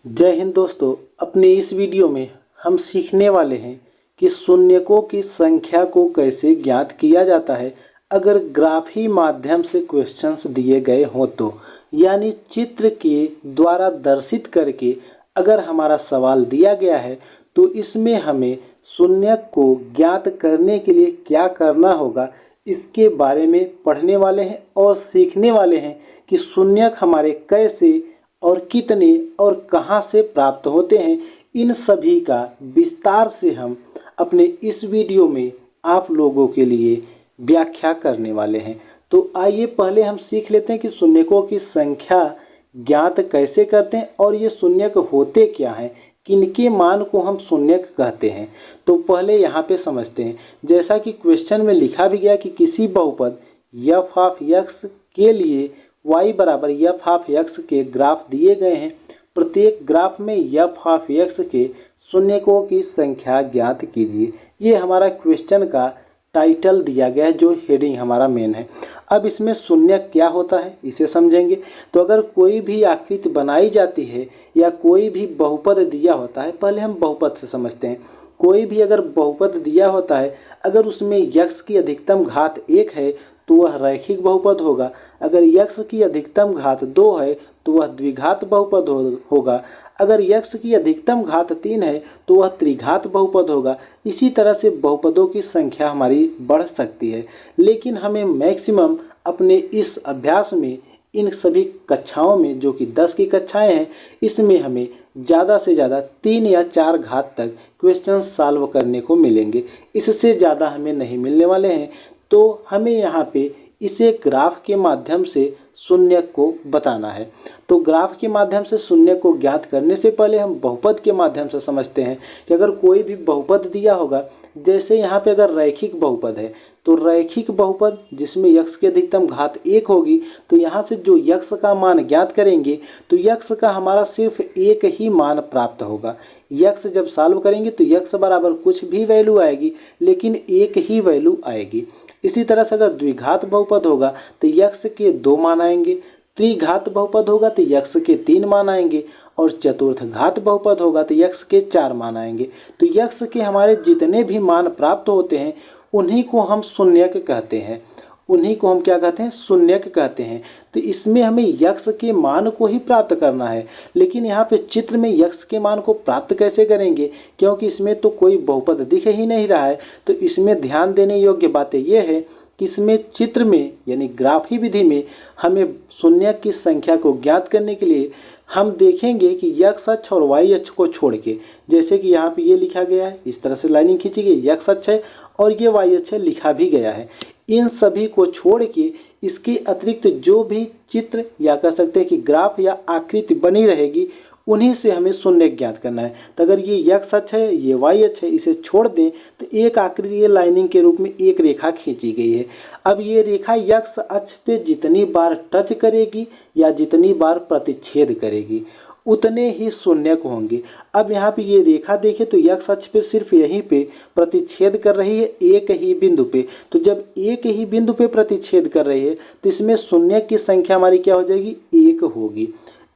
जय हिंद दोस्तों। अपने इस वीडियो में हम सीखने वाले हैं कि शून्यकों की संख्या को कैसे ज्ञात किया जाता है अगर ग्राफी माध्यम से क्वेश्चंस दिए गए हों तो, यानी चित्र के द्वारा दर्शित करके अगर हमारा सवाल दिया गया है तो इसमें हमें शून्यक को ज्ञात करने के लिए क्या करना होगा, इसके बारे में पढ़ने वाले हैं और सीखने वाले हैं कि शून्यक हमारे कैसे और कितने और कहाँ से प्राप्त होते हैं। इन सभी का विस्तार से हम अपने इस वीडियो में आप लोगों के लिए व्याख्या करने वाले हैं। तो आइए पहले हम सीख लेते हैं कि शून्यकों की संख्या ज्ञात कैसे करते हैं और ये शून्यक होते क्या हैं, किनके मान को हम शून्यक कहते हैं। तो पहले यहाँ पे समझते हैं, जैसा कि क्वेश्चन में लिखा भी गया कि किसी बहुपद f ऑफ x के लिए y बराबर f ऑफ x के ग्राफ दिए गए हैं। प्रत्येक ग्राफ में f ऑफ x के शून्यकों की संख्या ज्ञात कीजिए। ये हमारा क्वेश्चन का टाइटल दिया गया है, जो हेडिंग हमारा मेन है। अब इसमें शून्यक क्या होता है इसे समझेंगे। तो अगर कोई भी आकृति बनाई जाती है या कोई भी बहुपद दिया होता है, पहले हम बहुपद से समझते हैं। कोई भी अगर बहुपद दिया होता है, अगर उसमें x की अधिकतम घात 1 है तो वह रैखिक बहुपद होगा। अगर x की अधिकतम घात 2 है तो वह द्विघात बहुपद होगा। अगर x की अधिकतम घात 3 है तो वह त्रिघात बहुपद होगा। इसी तरह से बहुपदों की संख्या हमारी बढ़ सकती है, लेकिन हमें मैक्सिमम अपने इस अभ्यास में, इन सभी कक्षाओं में जो कि 10 की कक्षाएं हैं, इसमें हमें ज़्यादा से ज़्यादा 3 या 4 घात तक क्वेश्चन सॉल्व करने को मिलेंगे। इससे ज़्यादा हमें नहीं मिलने वाले हैं। तो हमें यहाँ पे इसे ग्राफ के माध्यम से शून्यक को बताना है। तो ग्राफ के माध्यम से शून्यक को ज्ञात करने से पहले हम बहुपद के माध्यम से समझते हैं कि अगर कोई भी बहुपद दिया होगा, जैसे यहाँ पे अगर रैखिक बहुपद है तो रैखिक बहुपद जिसमें x की अधिकतम घात 1 होगी, तो यहाँ से जो x का मान ज्ञात करेंगे तो x का हमारा सिर्फ एक ही मान प्राप्त होगा। x जब सॉल्व करेंगे तो x बराबर कुछ भी वैल्यू आएगी, लेकिन एक ही वैल्यू आएगी। इसी तरह से अगर द्विघात बहुपद होगा तो x के 2 मान आएंगे, त्रिघात बहुपद होगा तो x के 3 मान आएंगे, और चतुर्थ घात बहुपद होगा तो x के 4 मान आएंगे। तो x के हमारे जितने भी मान प्राप्त होते हैं उन्हीं को हम शून्यक कहते हैं। उन्हीं को हम क्या कहते हैं? शून्यक कहते हैं। तो इसमें हमें x के मान को ही प्राप्त करना है, लेकिन यहाँ पे चित्र में x के मान को प्राप्त कैसे करेंगे, क्योंकि इसमें तो कोई बहुपद दिख ही नहीं रहा है। तो इसमें ध्यान देने योग्य बातें ये है कि इसमें चित्र में यानी ग्राफी विधि में हमें शून्यक की संख्या को ज्ञात करने के लिए हम देखेंगे कि x अक्ष और y अक्ष को छोड़ के, जैसे कि यहाँ पे ये लिखा गया है, इस तरह से लाइनिंग खींची गई, x अक्ष है और ये y अक्ष है, लिखा भी गया है। इन सभी को छोड़ के इसके अतिरिक्त जो भी चित्र या कह सकते हैं कि ग्राफ या आकृति बनी रहेगी, उन्हीं से हमें शून्यक ज्ञात करना है। तो अगर ये x अक्ष है, ये y अक्ष है, इसे छोड़ दें तो एक आकृति ये लाइनिंग के रूप में एक रेखा खींची गई है। अब ये रेखा x अक्ष पे जितनी बार टच करेगी या जितनी बार प्रतिच्छेद करेगी उतने ही शून्यक होंगे। अब यहाँ पे ये रेखा देखिए तो x अक्ष पे सिर्फ यहीं पे प्रतिच्छेद कर रही है, एक ही बिंदु पे। तो जब एक ही बिंदु पे प्रतिच्छेद कर रही है तो इसमें शून्यक की संख्या हमारी क्या हो जाएगी? 1 होगी।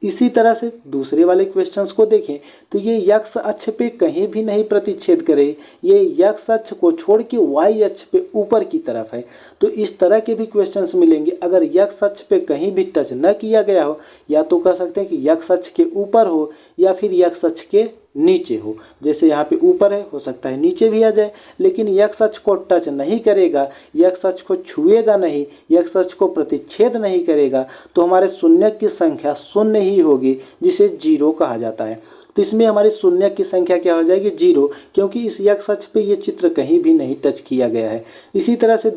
इसी तरह से दूसरे वाले क्वेश्चंस को देखें तो ये x अक्ष पे कहीं भी नहीं प्रतिच्छेद करे, ये x अक्ष को छोड़ के y अक्ष पे ऊपर की तरफ है। तो इस तरह के भी क्वेश्चंस मिलेंगे। अगर x अक्ष पे कहीं भी टच न किया गया हो, या तो कह सकते हैं कि x अक्ष के ऊपर हो या फिर x अक्ष के नीचे हो। जैसे यहाँ पे ऊपर है, हो सकता है नीचे भी आ जाए, लेकिन x अक्ष को टच नहीं करेगा, x अक्ष को छुएगा नहीं, x अक्ष को प्रतिच्छेद नहीं करेगा, तो हमारे शून्यक की संख्या शून्य ही होगी, जिसे 0 कहा जाता है। तो इसमें हमारी शून्यक की संख्या क्या हो जाएगी? 0, क्योंकि इस x अक्ष पे ये चित्र कहीं भी नहीं टच किया गया है। इसी तरह से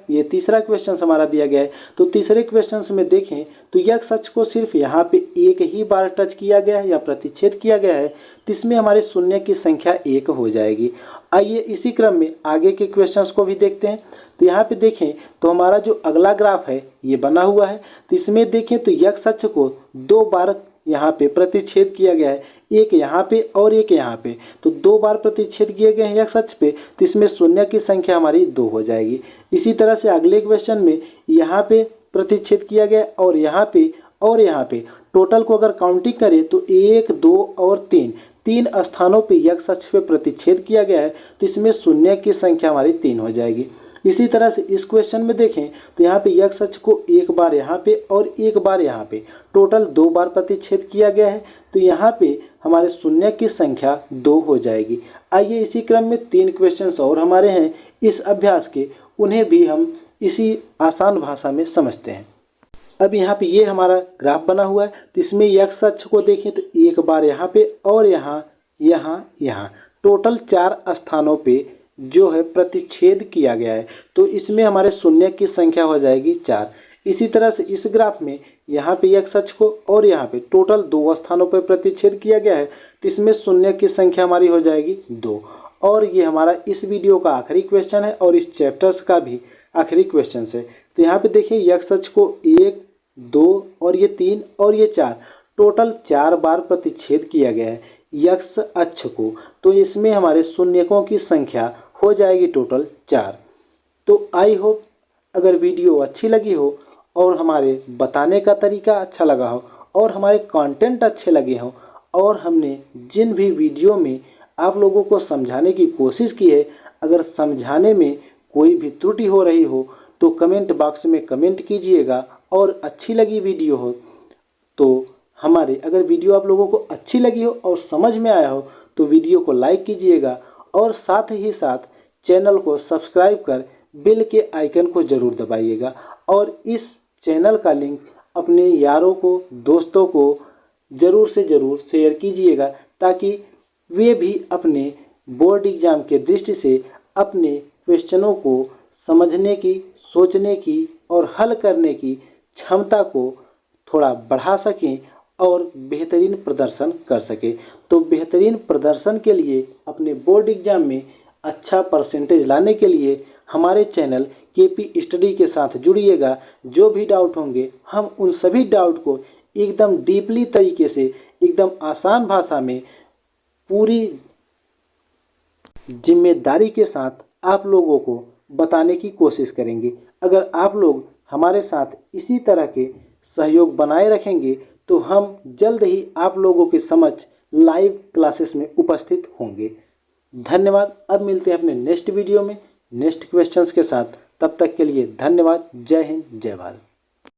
ये तीसरा क्वेश्चन हमारा दिया गया है। तो तीसरे क्वेश्चन में देखें तो x अक्ष को सिर्फ यहाँ पे एक ही बार टच किया गया है या प्रतिच्छेद किया गया है, तो इसमें हमारे शून्यक की संख्या 1 हो जाएगी। आइए इसी क्रम में आगे के क्वेश्चंस को भी देखते हैं। तो यहाँ पे देखें तो हमारा जो अगला ग्राफ है ये बना हुआ है। तो इसमें देखें तो x अक्ष को 2 बार यहाँ पे प्रतिच्छेद किया गया है, एक यहाँ पे और एक यहाँ पे। तो 2 बार प्रतिच्छेद किए गए हैं x अक्ष पे, तो इसमें शून्य की संख्या हमारी 2 हो जाएगी। इसी तरह से अगले क्वेश्चन में यहाँ पे प्रतिच्छेद किया गया और यहाँ पे और यहाँ पे, टोटल को अगर काउंटिंग करें तो 1, 2 और 3 स्थानों पे x अक्ष पे प्रतिच्छेद किया गया है, तो इसमें शून्य की संख्या हमारी 3 हो जाएगी। इसी तरह से इस क्वेश्चन में देखें तो यहाँ पे x अक्ष को एक बार यहाँ पे और एक बार यहाँ पे टोटल 2 बार प्रतिच्छेद किया गया है, तो यहाँ पे हमारे शून्य की संख्या 2 हो जाएगी। आइए इसी क्रम में 3 क्वेश्चंस और हमारे हैं इस अभ्यास के, उन्हें भी हम इसी आसान भाषा में समझते हैं। अब यहाँ पे ये हमारा ग्राफ बना हुआ है, तो इसमें x अक्ष को देखें तो एक बार यहाँ पे और यहाँ टोटल 4 स्थानों पे जो है प्रतिच्छेद किया गया है, तो इसमें हमारे शून्य की संख्या हो जाएगी 4। इसी तरह से इस ग्राफ में यहाँ पे x अक्ष को और यहाँ पे टोटल 2 स्थानों पर प्रतिच्छेद किया गया है, तो इसमें शून्य की संख्या हमारी हो जाएगी 2। और ये हमारा इस वीडियो का आखिरी क्वेश्चन है और इस चैप्टर्स का भी आखिरी क्वेश्चन है। तो यहाँ पे देखिए x अक्ष को 1, 2 और ये 3 और ये 4 टोटल 4 बार प्रतिच्छेद किया गया है x अक्ष को, तो इसमें हमारे शून्यकों की संख्या हो जाएगी टोटल 4। तो आई होप अगर वीडियो अच्छी लगी हो और हमारे बताने का तरीका अच्छा लगा हो और हमारे कंटेंट अच्छे लगे हों और हमने जिन भी वीडियो में आप लोगों को समझाने की कोशिश की है, अगर समझाने में कोई भी त्रुटि हो रही हो तो कमेंट बॉक्स में कमेंट कीजिएगा। और अच्छी लगी वीडियो हो तो हमारे अगर वीडियो आप लोगों को अच्छी लगी हो और समझ में आया हो तो वीडियो को लाइक कीजिएगा और साथ ही साथ चैनल को सब्सक्राइब कर बेल के आइकन को ज़रूर दबाइएगा। और इस चैनल का लिंक अपने यारों को, दोस्तों को ज़रूर से ज़रूर शेयर कीजिएगा ताकि वे भी अपने बोर्ड एग्ज़ाम के दृष्टि से अपने क्वेश्चनों को समझने की, सोचने की और हल करने की क्षमता को थोड़ा बढ़ा सकें और बेहतरीन प्रदर्शन कर सकें। तो बेहतरीन प्रदर्शन के लिए अपने बोर्ड एग्ज़ाम में अच्छा परसेंटेज लाने के लिए हमारे चैनल KP स्टडी के साथ जुड़िएगा। जो भी डाउट होंगे हम उन सभी डाउट को एकदम डीपली तरीके से, एकदम आसान भाषा में, पूरी जिम्मेदारी के साथ आप लोगों को बताने की कोशिश करेंगे। अगर आप लोग हमारे साथ इसी तरह के सहयोग बनाए रखेंगे तो हम जल्द ही आप लोगों के समक्ष लाइव क्लासेस में उपस्थित होंगे। धन्यवाद। अब मिलते हैं अपने नेक्स्ट वीडियो में नेक्स्ट क्वेश्चंस के साथ। तब तक के लिए धन्यवाद। जय हिंद, जय भारत।